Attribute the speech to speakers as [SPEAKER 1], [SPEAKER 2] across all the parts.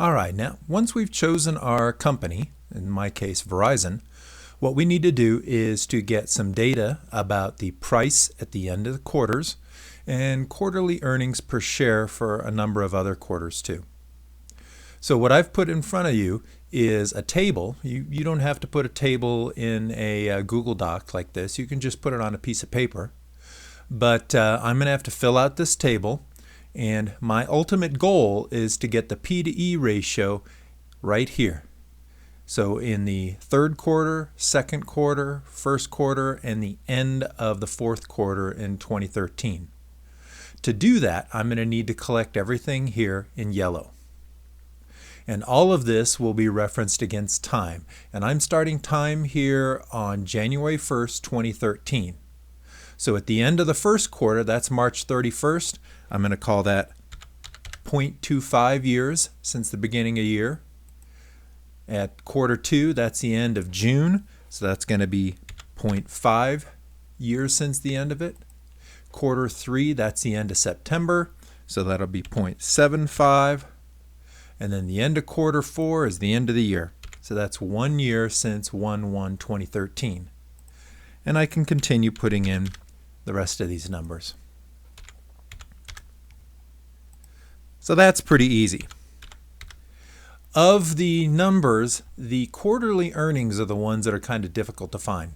[SPEAKER 1] All right, now once we've chosen our company, in my case Verizon, what we need to do is to get some data about the price at the end of the quarters and quarterly earnings per share for a number of other quarters too. So what I've put in front of you is a table. You don't have to put a table in a Google Doc like this. You can just put it on a piece of paper. But I'm going to have to fill out this table, and my ultimate goal is to get the P to E ratio right here. So in the third quarter, second quarter, first quarter, and the end of the fourth quarter in 2013. To do that, I'm going to need to collect everything here in yellow. And all of this will be referenced against time. And I'm starting time here on January 1st, 2013. So at the end of the first quarter, that's March 31st, I'm going to call that 0.25 years since the beginning of the year. At quarter two, that's the end of June, so that's going to be 0.5 years since the end of it. Quarter three, that's the end of September, so that'll be 0.75. And then the end of quarter four is the end of the year. So that's 1 year since 1/1/2013. And I can continue putting in the rest of these numbers. So that's pretty easy. Of the numbers, the quarterly earnings are the ones that are kind of difficult to find.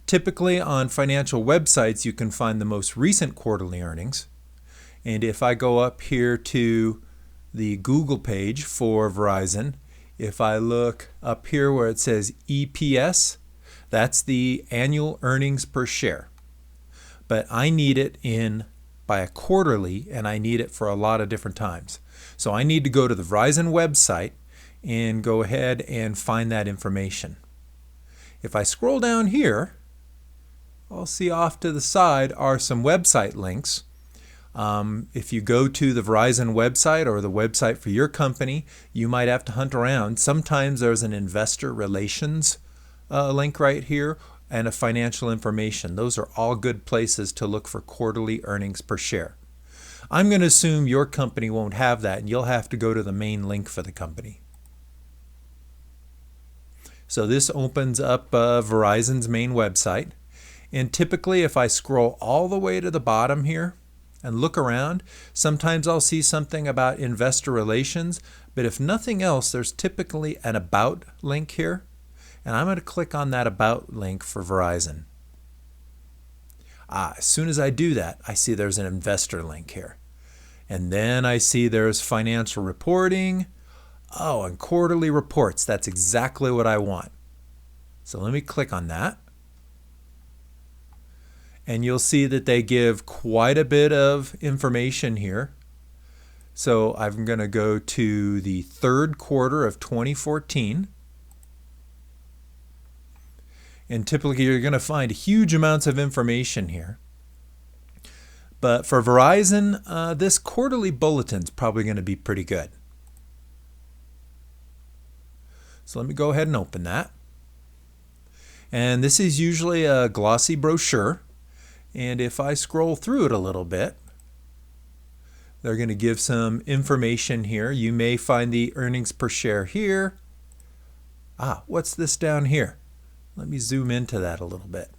[SPEAKER 1] Typically on financial websites, you can find the most recent quarterly earnings. And if I go up here to the Google page for Verizon, if I look up here where it says EPS, that's the annual earnings per share. But I need it by a quarterly, and I need it for a lot of different times. So I need to go to the Verizon website and go ahead and find that information. If I scroll down here, I'll see off to the side are some website links. If you go to the Verizon website or the website for your company, you might have to hunt around. Sometimes there's an investor relations link right here and a financial information. Those are all good places to look for quarterly earnings per share. I'm going to assume your company won't have that, and you'll have to go to the main link for the company. So this opens up Verizon's main website. And typically if I scroll all the way to the bottom here and look around, sometimes I'll see something about investor relations, but if nothing else, there's typically an About link here. And I'm going to click on that About link for Verizon. As soon as I do that, I see there's an investor link here. And then I see there's financial reporting. Oh, and quarterly reports. That's exactly what I want. So let me click on that. And you'll see that they give quite a bit of information here. So I'm going to go to the third quarter of 2014. And typically you're going to find huge amounts of information here. But for Verizon, this quarterly bulletin is probably going to be pretty good. So let me go ahead and open that. And this is usually a glossy brochure. And if I scroll through it a little bit, they're going to give some information here. You may find the earnings per share here. What's this down here? Let me zoom into that a little bit.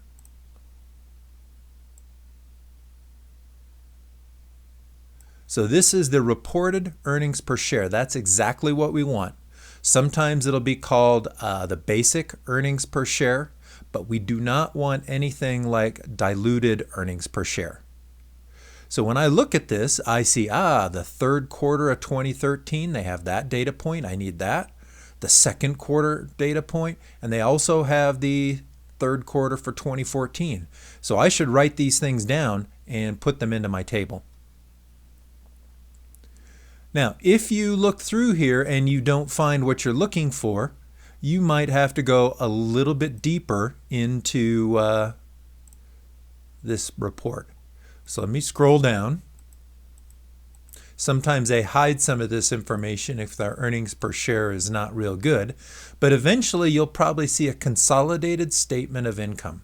[SPEAKER 1] So this is the reported earnings per share. That's exactly what we want. Sometimes it'll be called the basic earnings per share, but we do not want anything like diluted earnings per share. So when I look at this, I see, the third quarter of 2013, they have that data point. I need that. The second quarter data point, and they also have the third quarter for 2014. So I should write these things down and put them into my table. Now, if you look through here and you don't find what you're looking for, you might have to go a little bit deeper into this report. So let me scroll down. Sometimes they hide some of this information if their earnings per share is not real good, but eventually you'll probably see a consolidated statement of income.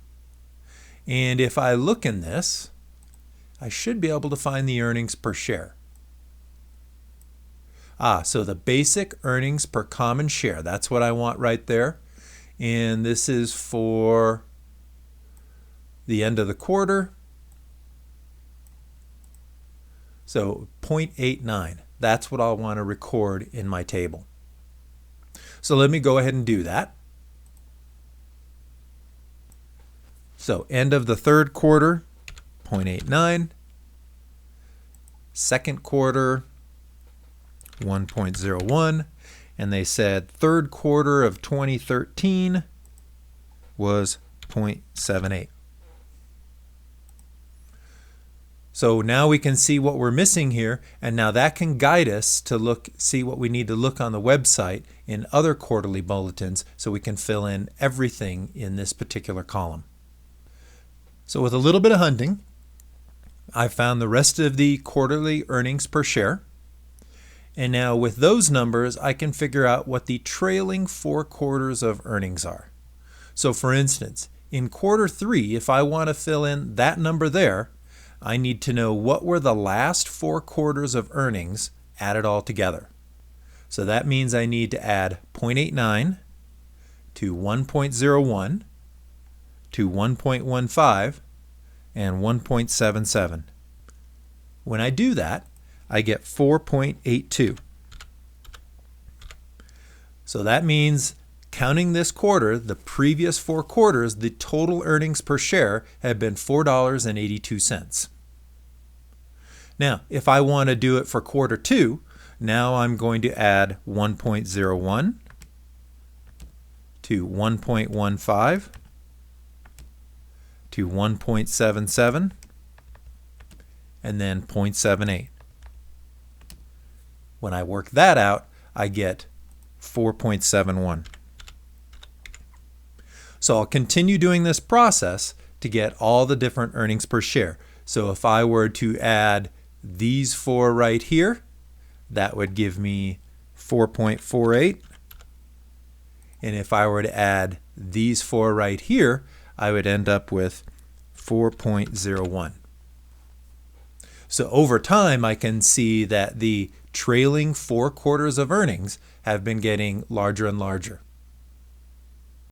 [SPEAKER 1] And if I look in this, I should be able to find the earnings per share. So the basic earnings per common share, that's what I want right there. And this is for the end of the quarter. So 0.89, that's what I'll want to record in my table. So let me go ahead and do that. So end of the third quarter, 0.89. Second quarter, 1.01. And they said third quarter of 2013 was 0.78. So now we can see what we're missing here, and now that can guide us to see what we need to look on the website in other quarterly bulletins so we can fill in everything in this particular column. So with a little bit of hunting, I found the rest of the quarterly earnings per share. And now with those numbers, I can figure out what the trailing 4 quarters of earnings are. So for instance, in quarter 3, if I want to fill in that number there, I need to know what were the last 4 quarters of earnings added all together. So that means I need to add 0.89 to 1.01 to 1.15 and 1.77. When I do that, I get 4.82. So that means counting this quarter, the previous 4 quarters, the total earnings per share have been $4.82. Now, if I want to do it for quarter 2, now I'm going to add 1.01 to 1.15 to 1.77 and then 0.78. When I work that out, I get 4.71. So I'll continue doing this process to get all the different earnings per share. So if I were to add these 4 right here, that would give me 4.48. And if I were to add these 4 right here, I would end up with 4.01. So over time, I can see that the trailing 4 quarters of earnings have been getting larger and larger.